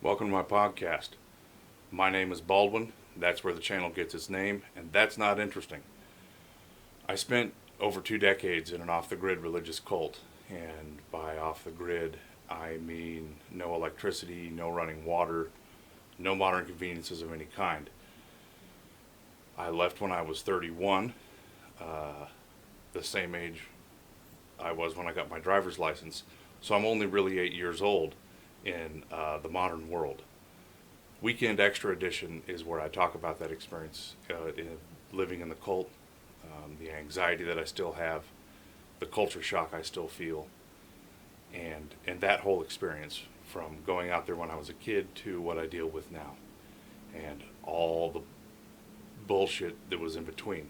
Welcome to my podcast. My name is Baldwin. That's where the channel gets its name, and that's not interesting. I spent over 2 decades in an off-the-grid religious cult, and by off-the-grid, I mean no electricity, no running water, no modern conveniences of any kind. I left when I was 31, the same age I was when I got my driver's license, so I'm only really 8 years old in the modern world. Weekend Extra Edition is where I talk about that experience, living in the cult, the anxiety that I still have, the culture shock I still feel, and that whole experience from going out there when I was a kid to what I deal with now, and all the bullshit that was in between.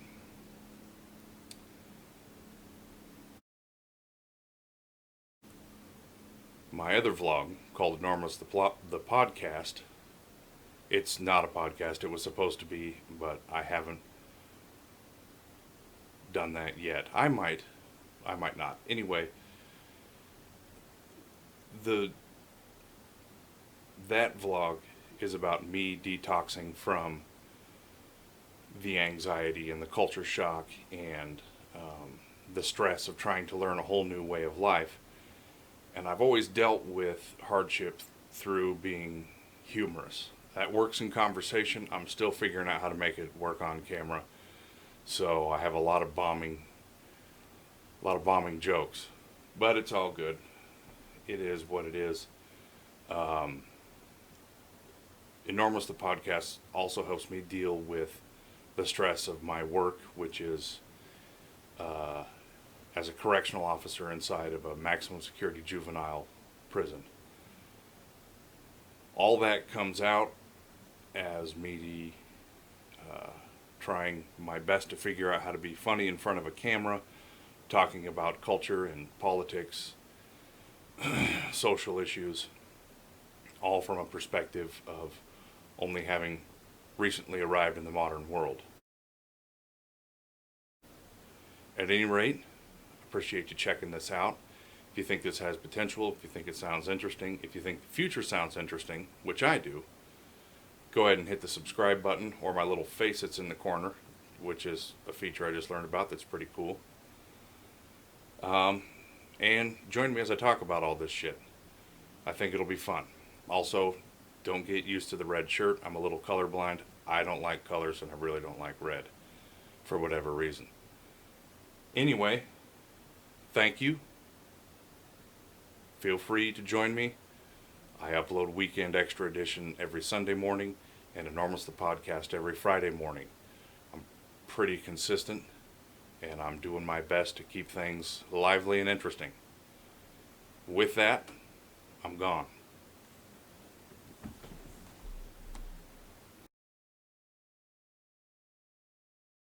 My other vlog, called Enormous the Podcast, it's not a podcast. It was supposed to be, but I haven't done that yet. I might not. Anyway, that vlog is about me detoxing from the anxiety and the culture shock and the stress of trying to learn a whole new way of life. And I've always dealt with hardship through being humorous. That works in conversation. I'm still figuring out how to make it work on camera. So I have a lot of bombing jokes, but it's all good. It is what it is. Enormous the Podcast also helps me deal with the stress of my work, which is as a correctional officer inside of a maximum security juvenile prison. All that comes out as me trying my best to figure out how to be funny in front of a camera, talking about culture and politics, social issues, all from a perspective of only having recently arrived in the modern world. At any rate, appreciate you checking this out. If you think this has potential, if you think it sounds interesting, if you think the future sounds interesting, which I do, go ahead and hit the subscribe button or my little face that's in the corner, which is a feature I just learned about that's pretty cool. And join me as I talk about all this shit. I think it'll be fun. Also, don't get used to the red shirt. I'm a little colorblind. I don't like colors and I really don't like red for whatever reason. Anyway, thank you. Feel free to join me. I upload Weekend Extra Edition every Sunday morning and Enormous the Podcast every Friday morning. I'm pretty consistent and I'm doing my best to keep things lively and interesting. With that, I'm gone.